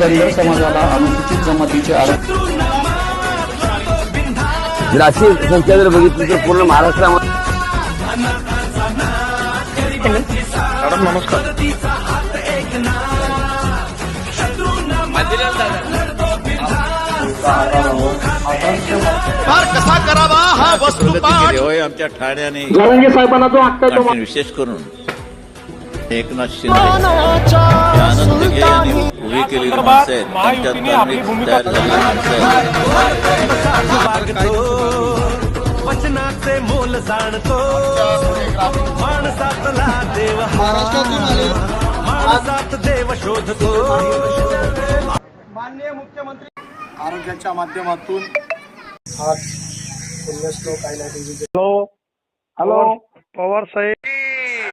धनगर समाजाला अनुसूचित जमातीचे आरक्षण अशी संख्या जर बघितली तर पूर्ण महाराष्ट्रामध्ये. मॅडम नमस्कार. कसा करावा हा वस्तुपाठ आमच्या ठाण्याने जरांगे साहेबांना जो हक्क आहे तो विशेष करून एकनाथ शिंदे आनंद घे यांनी उभी केलेली माणसं आहेत, त्यांच्यात धार्मिक तयार झालेली माणसं आहेत. वचनाचे मोल जाणतो माणसातला देव माणसात देव शोधतो. माननीय मुख्यमंत्री आरोग्याच्या माध्यमातून आज पुण्यश्लोक हॅलो पवार साहेब